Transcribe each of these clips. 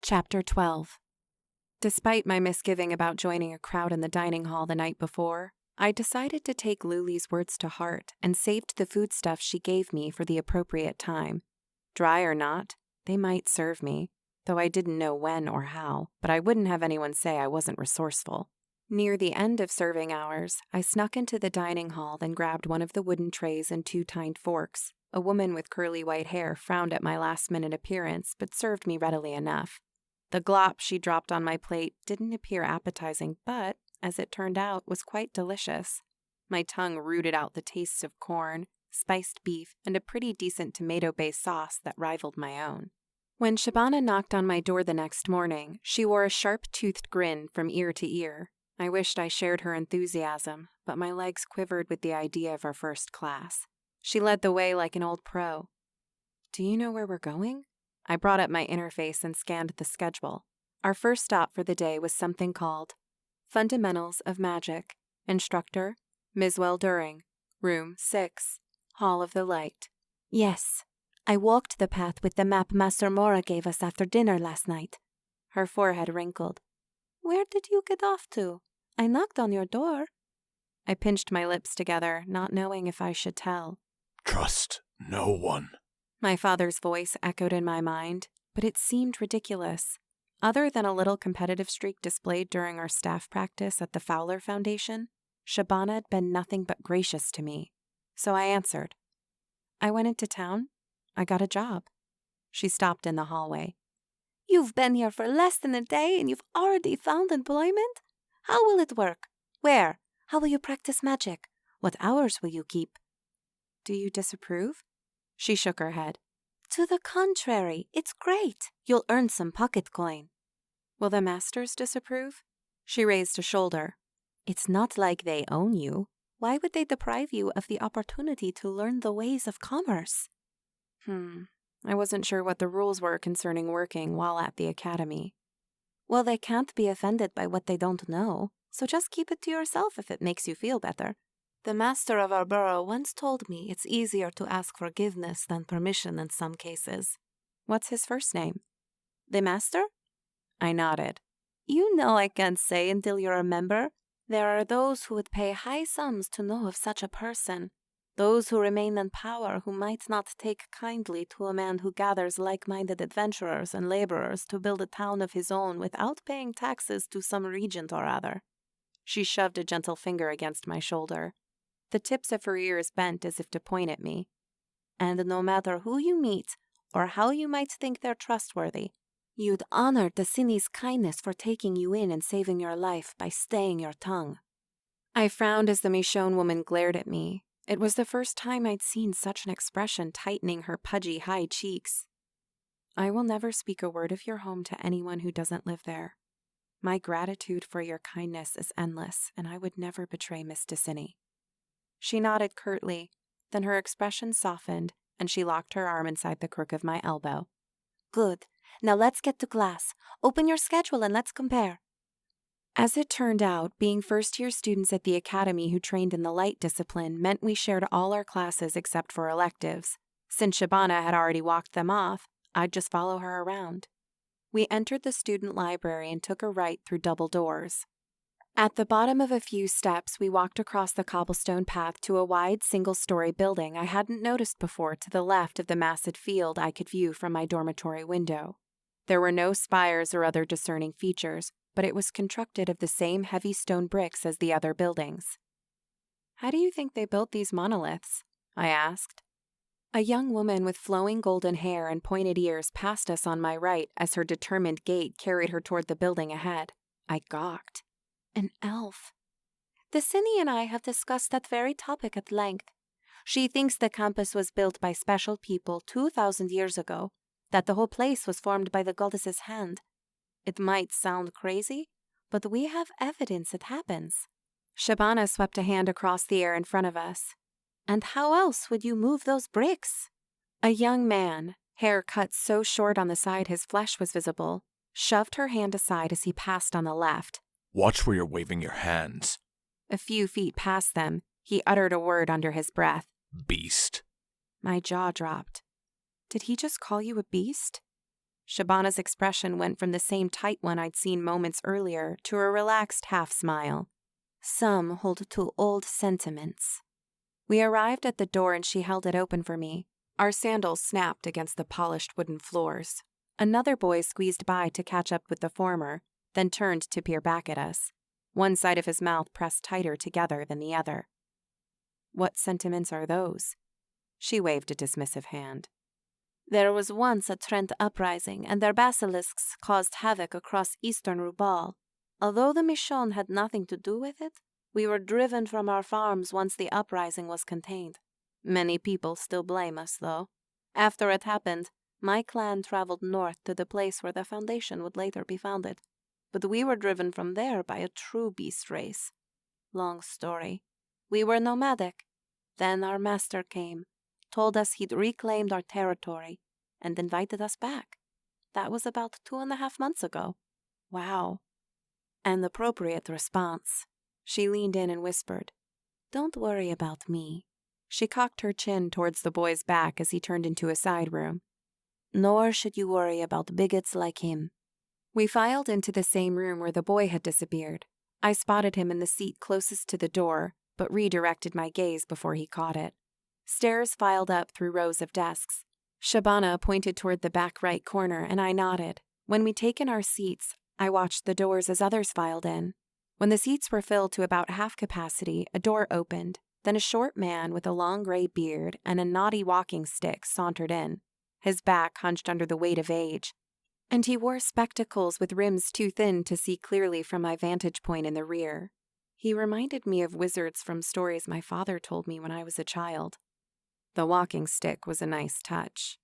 Chapter 12. Despite my misgiving about joining a crowd in the dining hall the night before, I decided to take Luli's words to heart and saved the foodstuffs she gave me for the appropriate time. Dry or not, they might serve me, though I didn't know when or how, but I wouldn't have anyone say I wasn't resourceful. Near the end of serving hours, I snuck into the dining hall, then grabbed one of the wooden trays and 2 tined forks. A woman with curly white hair frowned at my last-minute appearance, but served me readily enough. The glop she dropped on my plate didn't appear appetizing, but, as it turned out, was quite delicious. My tongue rooted out the tastes of corn, spiced beef, and a pretty decent tomato-based sauce that rivaled my own. When Shabana knocked on my door the next morning, she wore a sharp-toothed grin from ear to ear. I wished I shared her enthusiasm, but my legs quivered with the idea of our first class. She led the way like an old pro. "Do you know where we're going?" I brought up my interface and scanned the schedule. Our first stop for the day was something called Fundamentals of Magic. Instructor, Miswell During. Room 6. Hall of the Light. "Yes, I walked the path with the map Master Mora gave us after dinner last night." Her forehead wrinkled. "Where did you get off to? I knocked on your door." I pinched my lips together, not knowing if I should tell. "Trust no one." My father's voice echoed in my mind, but it seemed ridiculous. Other than a little competitive streak displayed during our staff practice at the Fowler Foundation, Shabana had been nothing but gracious to me. So I answered. "I went into town. I got a job." She stopped in the hallway. "You've been here for less than a day and you've already found employment? How will it work? Where? How will you practice magic? What hours will you keep?" "Do you disapprove?" She shook her head. "To the contrary, it's great. You'll earn some pocket coin." "Will the masters disapprove?" She raised a shoulder. "It's not like they own you. Why would they deprive you of the opportunity to learn the ways of commerce?" I wasn't sure what the rules were concerning working while at the academy. "Well, they can't be offended by what they don't know, so just keep it to yourself if it makes you feel better. The master of our borough once told me it's easier to ask forgiveness than permission in some cases." "What's his first name?" "The master?" I nodded. "You know I can't say until you remember. There are those who would pay high sums to know of such a person. Those who remain in power who might not take kindly to a man who gathers like-minded adventurers and laborers to build a town of his own without paying taxes to some regent or other." She shoved a gentle finger against my shoulder. The tips of her ears bent as if to point at me. "And no matter who you meet, or how you might think they're trustworthy, you'd honor Destini's kindness for taking you in and saving your life by staying your tongue." I frowned as the Michonne woman glared at me. It was the first time I'd seen such an expression tightening her pudgy high cheeks. "I will never speak a word of your home to anyone who doesn't live there. My gratitude for your kindness is endless, and I would never betray Miss Destiny." She nodded curtly, then her expression softened, and she locked her arm inside the crook of my elbow. "Good. Now let's get to class. Open your schedule and let's compare." As it turned out, being first-year students at the academy who trained in the light discipline meant we shared all our classes except for electives. Since Shabana had already walked them off, I'd just follow her around. We entered the student library and took a right through double doors. At the bottom of a few steps, we walked across the cobblestone path to a wide single-story building I hadn't noticed before to the left of the massive field I could view from my dormitory window. There were no spires or other discerning features, but it was constructed of the same heavy stone bricks as the other buildings. "How do you think they built these monoliths?" I asked. A young woman with flowing golden hair and pointed ears passed us on my right as her determined gait carried her toward the building ahead. I gawked. "An elf. Destiny and I have discussed that very topic at length. She thinks the campus was built by special people 2,000 years ago, that the whole place was formed by the goddess's hand. It might sound crazy, but we have evidence it happens." Shabana swept a hand across the air in front of us. "And how else would you move those bricks?" A young man, hair cut so short on the side his flesh was visible, shoved her hand aside as he passed on the left. "Watch where you're waving your hands." A few feet past them, he uttered a word under his breath. "Beast." My jaw dropped. Did he just call you a beast? Shabana's expression went from the same tight one I'd seen moments earlier to a relaxed half-smile. Some hold to old sentiments. We arrived at the door and she held it open for me. Our sandals snapped against the polished wooden floors. Another boy squeezed by to catch up with the former, then turned to peer back at us. One side of his mouth pressed tighter together than the other. What sentiments are those? She waved a dismissive hand. There was once a Trent uprising, and their basilisks caused havoc across eastern Rubal. Although the Michonne had nothing to do with it, we were driven from our farms once the uprising was contained. Many people still blame us, though. After it happened, my clan traveled north to the place where the Foundation would later be founded. But we were driven from there by a true beast race. Long story. We were nomadic. Then our master came, told us he'd reclaimed our territory, and invited us back. That was about 2.5 months ago. Wow. An appropriate response. She leaned in and whispered, Don't worry about me. She cocked her chin towards the boy's back as he turned into a side room. Nor should you worry about bigots like him. We filed into the same room where the boy had disappeared. I spotted him in the seat closest to the door, but redirected my gaze before he caught it. Stairs filed up through rows of desks. Shabana pointed toward the back right corner, and I nodded. When we'd taken our seats, I watched the doors as others filed in. When the seats were filled to about half capacity, a door opened. Then a short man with a long gray beard and a knotty walking stick sauntered in, his back hunched under the weight of age. And he wore spectacles with rims too thin to see clearly from my vantage point in the rear. He reminded me of wizards from stories my father told me when I was a child. The walking stick was a nice touch.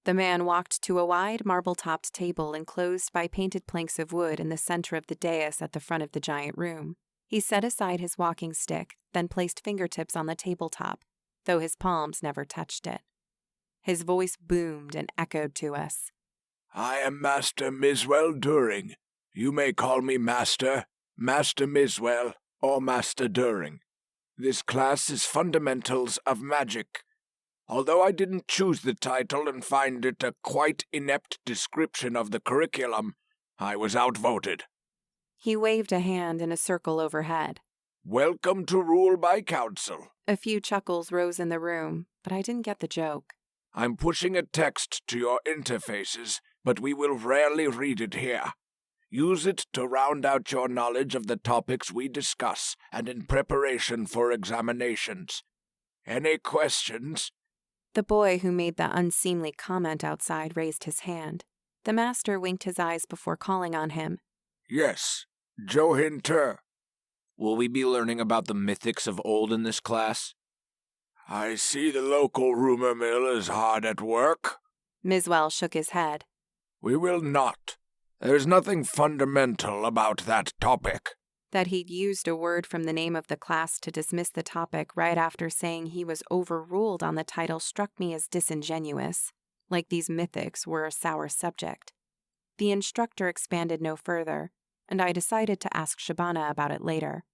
The man walked to a wide marble-topped table enclosed by painted planks of wood in the center of the dais at the front of the giant room. He set aside his walking stick, then placed fingertips on the tabletop, though his palms never touched it. His voice boomed and echoed to us. I am Master Miswell During. You may call me Master, Master Miswell, or Master During. This class is Fundamentals of Magic. Although I didn't choose the title and find it a quite inept description of the curriculum, I was outvoted. He waved a hand in a circle overhead. Welcome to Rule by Council. A few chuckles rose in the room, but I didn't get the joke. I'm pushing a text to your interfaces, but we will rarely read it here. Use it to round out your knowledge of the topics we discuss and in preparation for examinations. Any questions? The boy who made the unseemly comment outside raised his hand. The master winked his eyes before calling on him. Yes, Johinter. Will we be learning about the mythics of old in this class? I see the local rumor mill is hard at work. Miswell shook his head. We will not. There's nothing fundamental about that topic. That he'd used a word from the name of the class to dismiss the topic right after saying he was overruled on the title struck me as disingenuous, like these mythics were a sour subject. The instructor expanded no further, and I decided to ask Shabana about it later.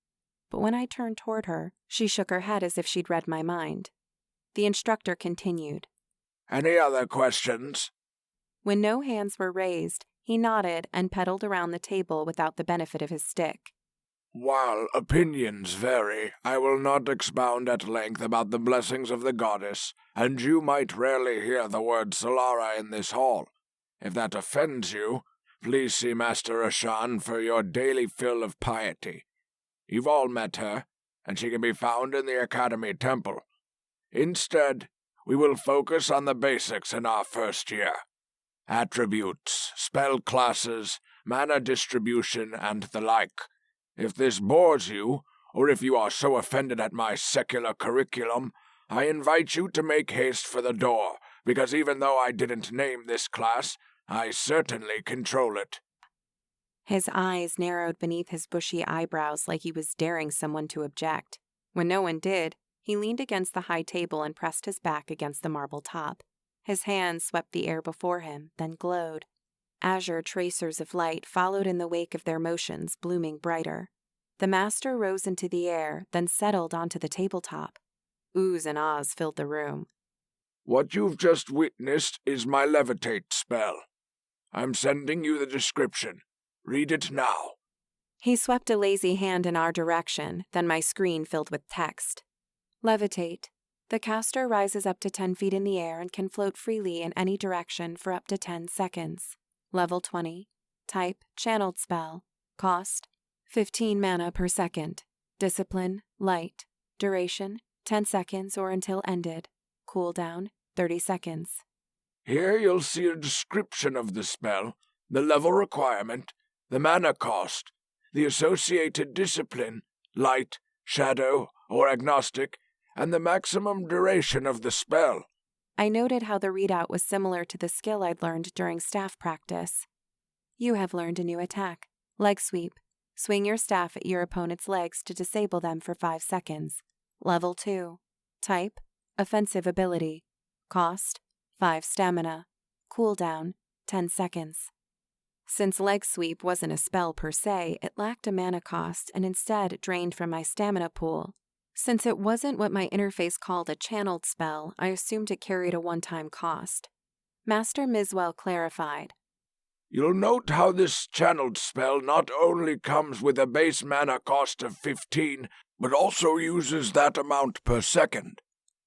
But when I turned toward her, she shook her head as if she'd read my mind. The instructor continued. Any other questions? When no hands were raised, he nodded and pedaled around the table without the benefit of his stick. While opinions vary, I will not expound at length about the blessings of the goddess, and you might rarely hear the word Solara in this hall. If that offends you, please see Master Ashan for your daily fill of piety. You've all met her, and she can be found in the Academy Temple. Instead, we will focus on the basics in our first year. Attributes, spell classes, mana distribution, and the like. If this bores you, or if you are so offended at my secular curriculum, I invite you to make haste for the door, because even though I didn't name this class, I certainly control it. His eyes narrowed beneath his bushy eyebrows like he was daring someone to object. When no one did, he leaned against the high table and pressed his back against the marble top. His hands swept the air before him, then glowed. Azure tracers of light followed in the wake of their motions, blooming brighter. The master rose into the air, then settled onto the tabletop. Oohs and ahs filled the room. What you've just witnessed is my levitate spell. I'm sending you the description. Read it now. He swept a lazy hand in our direction, then my screen filled with text. Levitate. The caster rises up to 10 feet in the air and can float freely in any direction for up to 10 seconds. Level 20. Type, channeled spell. Cost, 15 mana per second. Discipline, light. Duration, 10 seconds or until ended. Cooldown, 30 seconds. Here you'll see a description of the spell, the level requirement, the mana cost, the associated discipline, light, shadow, or agnostic, and the maximum duration of the spell. I noted how the readout was similar to the skill I'd learned during staff practice. You have learned a new attack, leg sweep. Swing your staff at your opponent's legs to disable them for 5 seconds. Level 2. Type, offensive ability. Cost, 5 stamina. Cooldown, 10 seconds. Since leg sweep wasn't a spell per se, it lacked a mana cost and instead drained from my stamina pool. Since it wasn't what my interface called a channeled spell, I assumed it carried a one-time cost. Master Miswell clarified. You'll note how this channeled spell not only comes with a base mana cost of 15, but also uses that amount per second.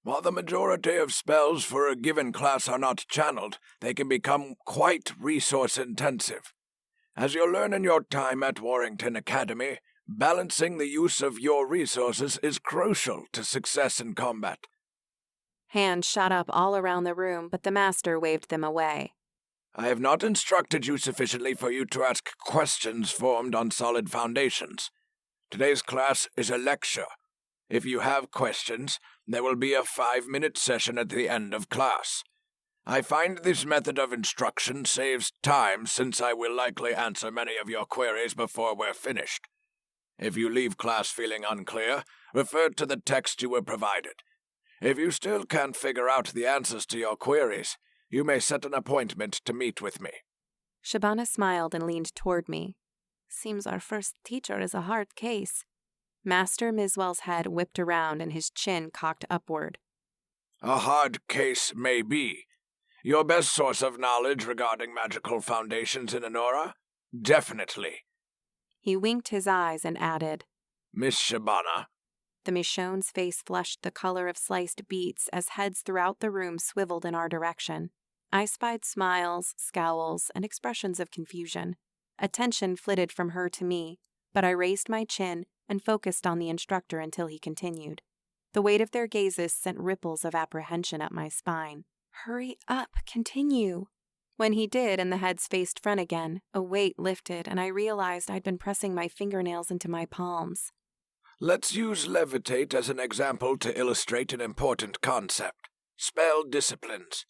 While the majority of spells for a given class are not channeled, they can become quite resource-intensive. As you'll learn in your time at Warrington Academy, balancing the use of your resources is crucial to success in combat. Hands shot up all around the room, but the master waved them away. I have not instructed you sufficiently for you to ask questions formed on solid foundations. Today's class is a lecture. If you have questions, there will be a 5-minute session at the end of class. I find this method of instruction saves time since I will likely answer many of your queries before we're finished. If you leave class feeling unclear, refer to the text you were provided. If you still can't figure out the answers to your queries, you may set an appointment to meet with me. Shabana smiled and leaned toward me. Seems our first teacher is a hard case. Master Miswell's head whipped around and his chin cocked upward. A hard case may be. Your best source of knowledge regarding magical foundations in Enora? Definitely. He winked his eyes and added, Miss Shabana. The Michonne's face flushed the color of sliced beets as heads throughout the room swiveled in our direction. I spied smiles, scowls, and expressions of confusion. Attention flitted from her to me, but I raised my chin and focused on the instructor until he continued. The weight of their gazes sent ripples of apprehension up my spine. Hurry up, continue. When he did and the heads faced front again, a weight lifted and I realized I'd been pressing my fingernails into my palms. Let's use levitate as an example to illustrate an important concept. Spell disciplines.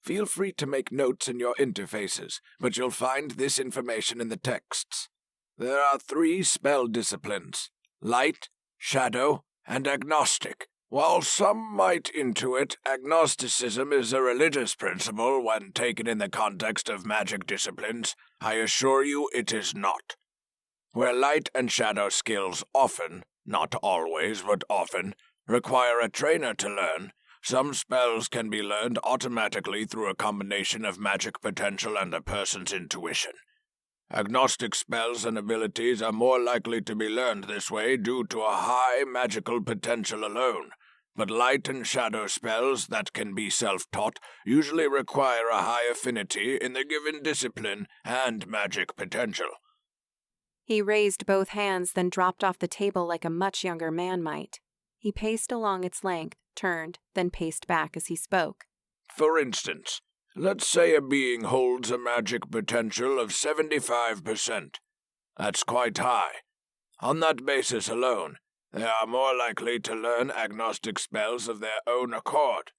Feel free to make notes in your interfaces, but you'll find this information in the texts. There are 3 spell disciplines: light, shadow, and agnostic. While some might intuit, agnosticism is a religious principle when taken in the context of magic disciplines, I assure you it is not. Where light and shadow skills often, not always but often, require a trainer to learn, some spells can be learned automatically through a combination of magic potential and a person's intuition. Agnostic spells and abilities are more likely to be learned this way due to a high magical potential alone, but light and shadow spells that can be self-taught usually require a high affinity in the given discipline and magic potential. He raised both hands, then dropped off the table like a much younger man might. He paced along its length, turned, then paced back as he spoke. For instance, let's say a being holds a magic potential of 75%. That's quite high. On that basis alone, they are more likely to learn agnostic spells of their own accord.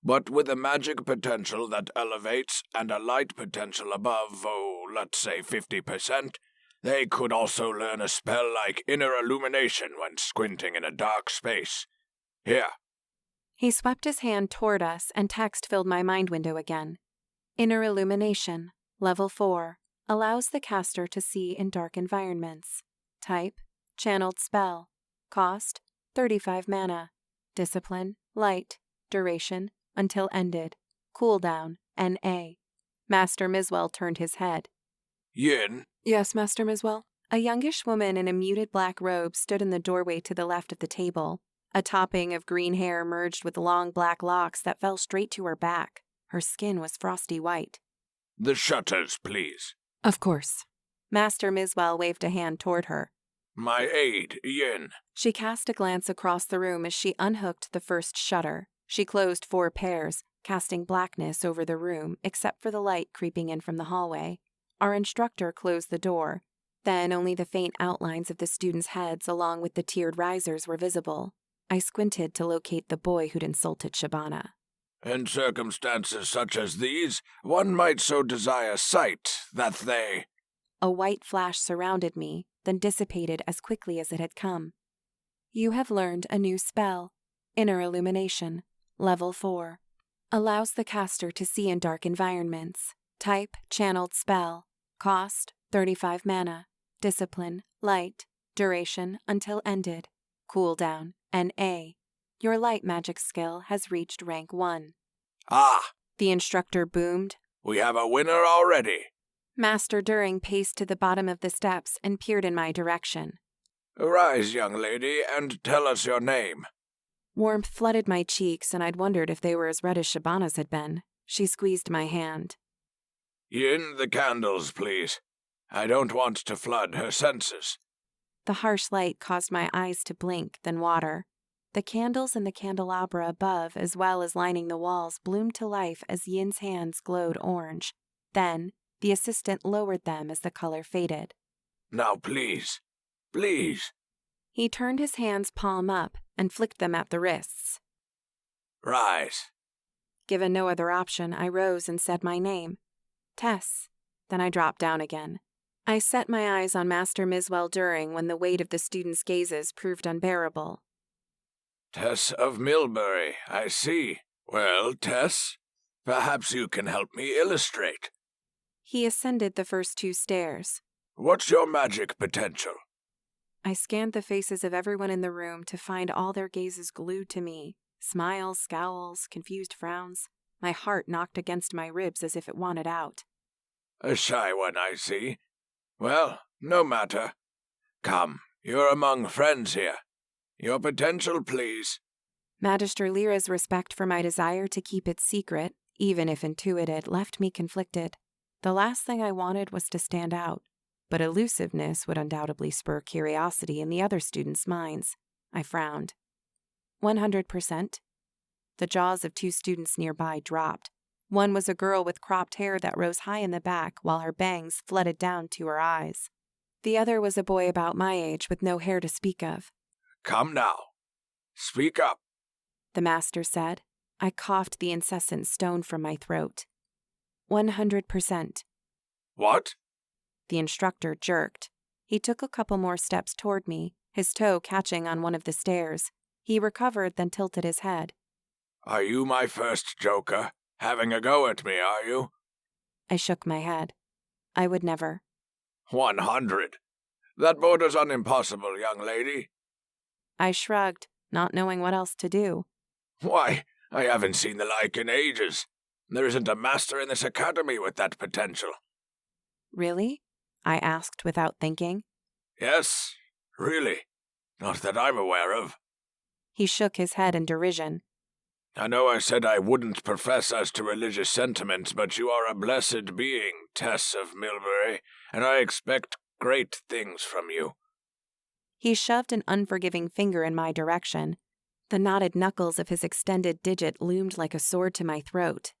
But with a magic potential that elevates and a light potential above, let's say 50%, they could also learn a spell like inner illumination when squinting in a dark space. Here. He swept his hand toward us, and text filled my mind window again. Inner illumination, level 4, allows the caster to see in dark environments. Type, channeled spell. Cost, 35 mana. Discipline, light. Duration, until ended. Cooldown, NA. Master Miswell turned his head. Yin? Yes, Master Miswell? A youngish woman in a muted black robe stood in the doorway to the left of the table. A topping of green hair merged with long black locks that fell straight to her back. Her skin was frosty white. The shutters, please. Of course. Master Miswell waved a hand toward her. My aide, Yin. She cast a glance across the room as she unhooked the first shutter. She closed 4 pairs, casting blackness over the room except for the light creeping in from the hallway. Our instructor closed the door. Then only the faint outlines of the students' heads along with the tiered risers were visible. I squinted to locate the boy who'd insulted Shabana. In circumstances such as these, one might so desire sight that they— A white flash surrounded me, then dissipated as quickly as it had come. You have learned a new spell, Inner Illumination, Level 4. Allows the caster to see in dark environments. Type, Channeled Spell. Cost, 35 mana. Discipline, Light. Duration, until ended. Cooldown, NA. Your light magic skill has reached rank 1. Ah! The instructor boomed. We have a winner already. Master During paced to the bottom of the steps and peered in my direction. Arise, young lady, and tell us your name. Warmth flooded my cheeks, and I'd wondered if they were as red as Shabana's had been. She squeezed my hand. Yin, the candles, please. I don't want to flood her senses. The harsh light caused my eyes to blink, then water. The candles in the candelabra above, as well as lining the walls, bloomed to life as Yin's hands glowed orange. Then, the assistant lowered them as the color faded. Now, please. Please. He turned his hands palm up and flicked them at the wrists. Rise. Given no other option, I rose and said my name. Tess. Then I dropped down again. I set my eyes on Master Miswell During when the weight of the students' gazes proved unbearable. Tess of Milbury, I see. Well, Tess, perhaps you can help me illustrate. He ascended the first 2 stairs. What's your magic potential? I scanned the faces of everyone in the room to find all their gazes glued to me. Smiles, scowls, confused frowns. My heart knocked against my ribs as if it wanted out. A shy one, I see. Well, no matter. Come, you're among friends here. Your potential, please. Magister Lyra's respect for my desire to keep it secret, even if intuited, left me conflicted. The last thing I wanted was to stand out, but elusiveness would undoubtedly spur curiosity in the other students' minds. I frowned. 100%. The jaws of 2 students nearby dropped. One was a girl with cropped hair that rose high in the back while her bangs flooded down to her eyes. The other was a boy about my age with no hair to speak of. Come now. Speak up. The master said. I coughed the incessant stone from my throat. 100%. What? The instructor jerked. He took a couple more steps toward me, his toe catching on one of the stairs. He recovered, then tilted his head. Are you my first joker? Having a go at me, are you? I shook my head. I would never. 100. That borders on impossible, young lady. I shrugged, not knowing what else to do. Why, I haven't seen the like in ages. There isn't a master in this academy with that potential. Really? I asked without thinking. Yes, really. Not that I'm aware of. He shook his head in derision. I know I said I wouldn't profess as to religious sentiments, but you are a blessed being, Tess of Milbury, and I expect great things from you. He shoved an unforgiving finger in my direction. The knotted knuckles of his extended digit loomed like a sword to my throat.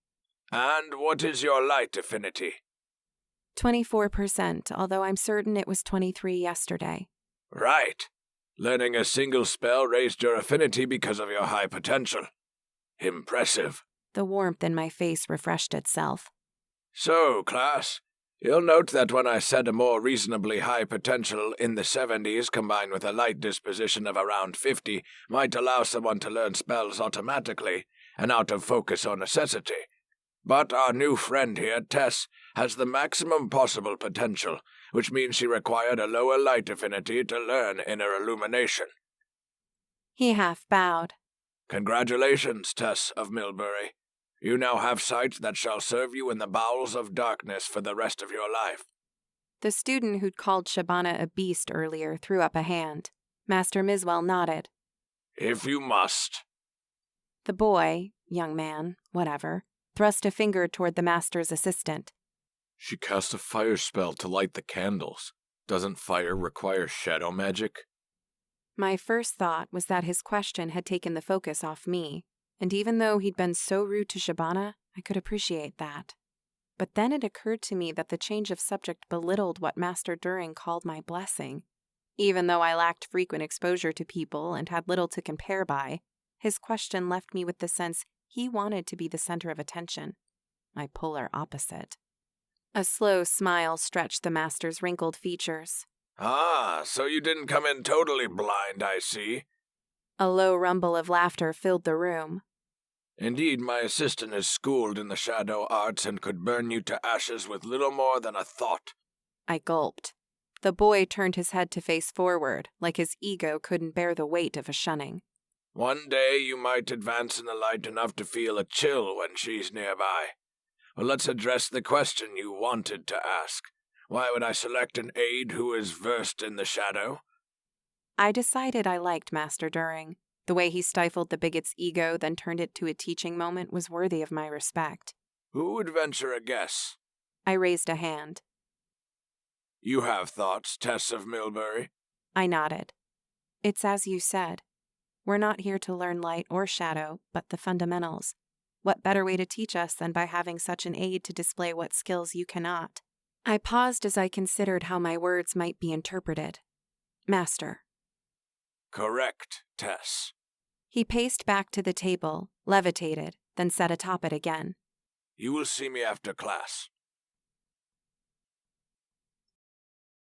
And what is your light affinity? 24%, although I'm certain it was 23 yesterday. Right. Learning a single spell raised your affinity because of your high potential. Impressive. The warmth in my face refreshed itself. So, class, you'll note that when I said a more reasonably high potential in the 70s combined with a light disposition of around 50 might allow someone to learn spells automatically and out of focus or necessity. But our new friend here, Tess, has the maximum possible potential, which means she required a lower light affinity to learn Inner Illumination. He half bowed. Congratulations, Tess of Milbury. You now have sight that shall serve you in the bowels of darkness for the rest of your life. The student who'd called Shabana a beast earlier threw up a hand. Master Miswell nodded. If you must. The boy, young man, whatever, thrust a finger toward the master's assistant. She cast a fire spell to light the candles. Doesn't fire require shadow magic? My first thought was that his question had taken the focus off me, and even though he'd been so rude to Shabana, I could appreciate that. But then it occurred to me that the change of subject belittled what Master During called my blessing. Even though I lacked frequent exposure to people and had little to compare by, his question left me with the sense he wanted to be the center of attention. My polar opposite. A slow smile stretched the Master's wrinkled features. Ah, so you didn't come in totally blind, I see. A low rumble of laughter filled the room. Indeed, my assistant is schooled in the shadow arts and could burn you to ashes with little more than a thought. I gulped. The boy turned his head to face forward, like his ego couldn't bear the weight of a shunning. One day you might advance in the light enough to feel a chill when she's nearby. Well, let's address the question you wanted to ask. Why would I select an aide who is versed in the shadow? I decided I liked Master During. The way he stifled the bigot's ego, then turned it to a teaching moment, was worthy of my respect. Who would venture a guess? I raised a hand. You have thoughts, Tess of Milbury? I nodded. It's as you said. We're not here to learn light or shadow, but the fundamentals. What better way to teach us than by having such an aid to display what skills you cannot? I paused as I considered how my words might be interpreted. Master. Correct, Tess. He paced back to the table, levitated, then sat atop it again. You will see me after class.